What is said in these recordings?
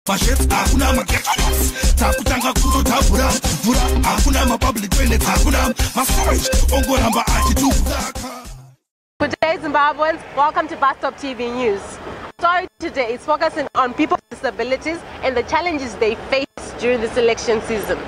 Good day, Zimbabweans. Welcome to Bus Stop TV News. Story today is focusing on people with disabilities and the challenges they face during this election season.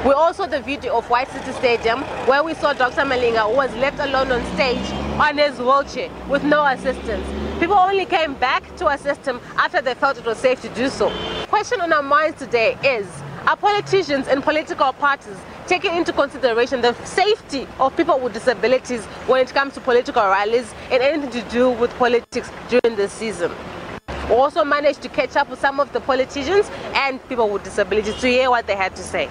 We also saw the video of White City Stadium where we saw Dr Malinga, who was left alone on stage on his wheelchair with no assistance. People only came back to assist him after they felt it was safe to do so. The question on our minds today is, are politicians and political parties taking into consideration the safety of people with disabilities when it comes to political rallies and anything to do with politics during this season? We also managed to catch up with some of the politicians and people with disabilities to hear what they had to say.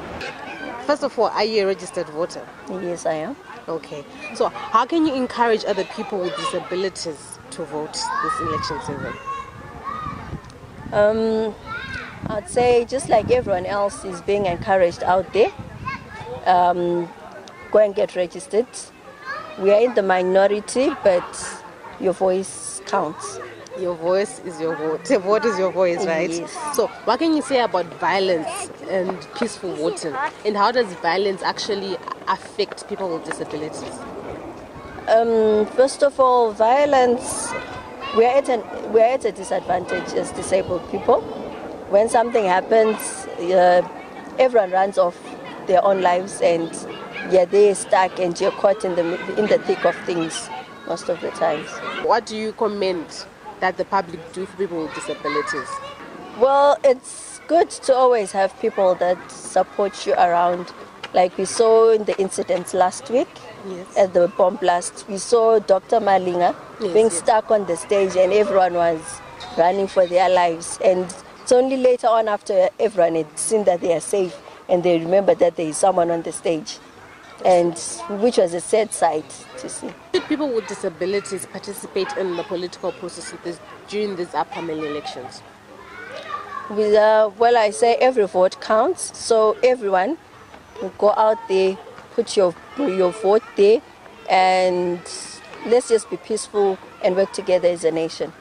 First of all, are you a registered voter? Yes, I am. Okay. So how can you encourage other people with disabilities to vote this election season? I'd say just like everyone else is being encouraged out there, go and get registered. We are in the minority, but your voice counts. Your voice is your vote. Your vote is your voice, right? Yes. So what can you say about violence and peaceful voting? And how does violence actually affect people with disabilities? First of all, violence, we are at a disadvantage as disabled people. When something happens, everyone runs off their own lives, and they're stuck and you're caught in the thick of things most of the times. What do you commend that the public do for people with disabilities? Well, it's good to always have people that support you around. Like we saw in the incidents last week. Yes. At the bomb blast, we saw Dr. Malinga being stuck on the stage and everyone was running for their lives. And it's only later on, after everyone had seen that they are safe and they remember that there is someone on the stage, and which was a sad sight to see. Should people with disabilities participate in the political process during these upcoming elections? Well, I say every vote counts, so everyone will go out there, put your vote there, and let's just be peaceful and work together as a nation.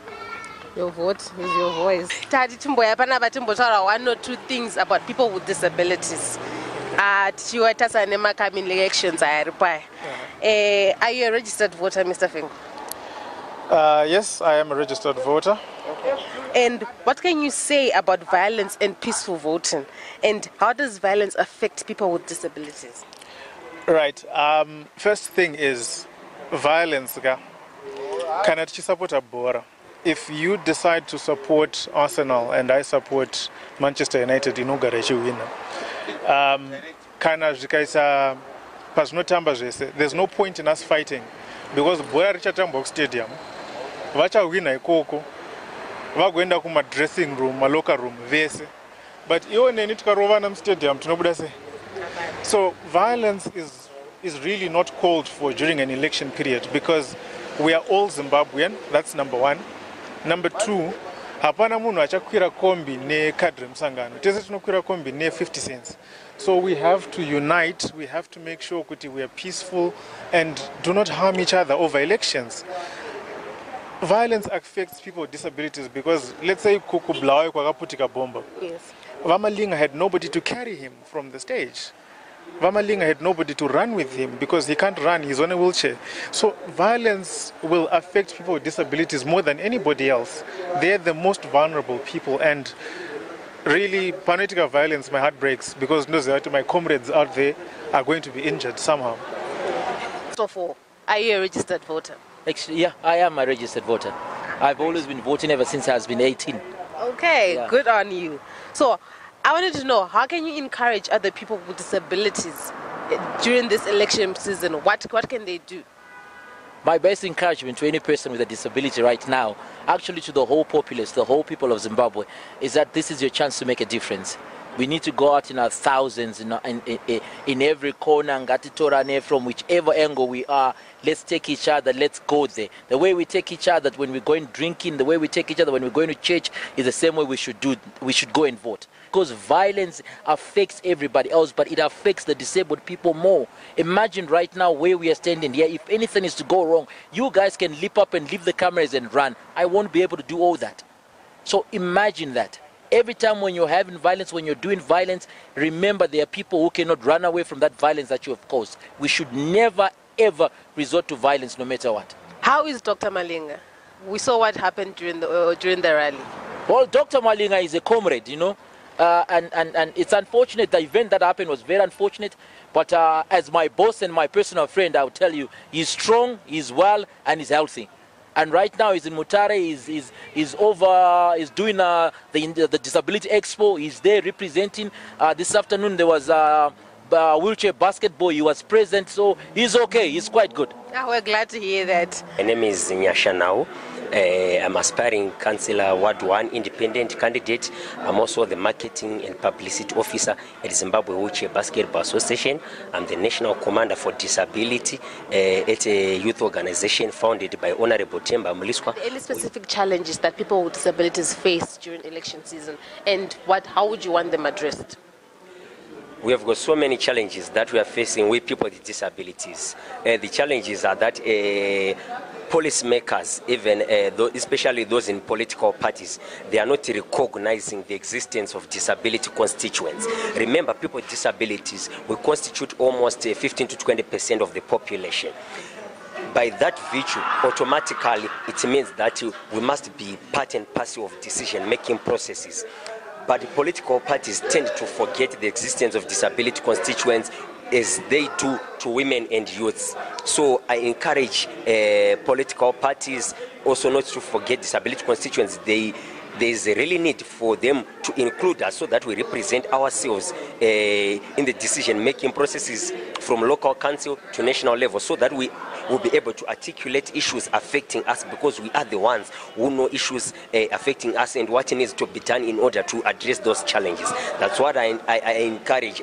Your vote is your voice. One or two things about people with disabilities. Elections, are you a registered voter, Mr. Fing? Yes, I am a registered voter. Okay. And what can you say about violence and peaceful voting? And how does violence affect people with disabilities? Right. First thing is violence. If you decide to support Arsenal and I support Manchester United, there's no point in us fighting, because Boya Richard Stadium, Vacha winner Koko, Vaguenda Kuma dressing room, a locker room, but you need to Rovanam Stadium to nobody say. So violence is really not called for during an election period, because we are all Zimbabwean. That's number one. Number two, hapana munhu achakwira kombi ne kadre msangano. Tese tinokwira kombi ne 50 cents. So we have to unite, we have to make sure that we are peaceful and do not harm each other over elections. Violence affects people with disabilities because, let's say, Kuku Blawe kwakaputika bomba. Yes. Vamalinga had nobody to carry him from the stage. Vamalinga had nobody to run with him because he can't run, he's on a wheelchair. So violence will affect people with disabilities more than anybody else. They're the most vulnerable people, and really, political violence, my heart breaks, because my comrades out there are going to be injured somehow. First of all, are you a registered voter? Actually, yeah, I am a registered voter. I've always been voting ever since I was been 18. Okay, yeah. Good on you. So, I wanted to know, how can you encourage other people with disabilities during this election season? What can they do? My best encouragement to any person with a disability right now, actually to the whole populace, the whole people of Zimbabwe, is that this is your chance to make a difference. We need to go out in our thousands, in every corner, ngatitorane, from whichever angle we are. Let's take each other, let's go there. The way we take each other when we're going drinking, the way we take each other when we're going to church is the same way we should go and vote. Because violence affects everybody else, but it affects the disabled people more. Imagine right now where we are standing here. If anything is to go wrong, you guys can leap up and leave the cameras and run. I won't be able to do all that. So imagine that. Every time when you're having violence, when you're doing violence, remember there are people who cannot run away from that violence that you have caused. We should never, ever resort to violence no matter what. How is Dr. Malinga? We saw what happened during the rally. Well, Dr. Malinga is a comrade, you know, and it's unfortunate. The event that happened was very unfortunate, but as my boss and my personal friend, I will tell you, he's strong, he's well, and he's healthy. And right now he's in Mutare, he's doing the Disability Expo, he's there representing. This afternoon there was wheelchair basketball, he was present, so he's okay, he's quite good. We're glad to hear that. My name is Nyasha Now. I'm aspiring Councillor Ward 1 independent candidate. I'm also the marketing and publicity officer at Zimbabwe Wheelchair Basketball Association. I'm the national commander for disability at a youth organization founded by Honorable Temba Muliswa. Any specific challenges that people with disabilities face during election season, and how would you want them addressed? We have got so many challenges that we are facing with people with disabilities. The challenges are that policymakers, even especially those in political parties, they are not recognizing the existence of disability constituents. Remember, people with disabilities will constitute almost 15 to 20% of the population. By that virtue, automatically, it means that we must be part and parcel of decision-making processes. But the political parties tend to forget the existence of disability constituents as they do to women and youths. So I encourage political parties also not to forget disability constituents. There is a really need for them to include us so that we represent ourselves in the decision-making processes from local council to national level, so that we will be able to articulate issues affecting us, because we are the ones who know issues affecting us and what needs to be done in order to address those challenges. That's what I encourage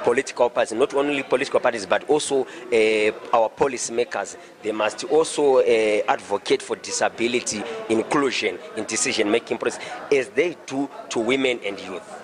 political parties, not only political parties, but also our policymakers. They must also advocate for disability inclusion in decision-making process, as they do to women and youth.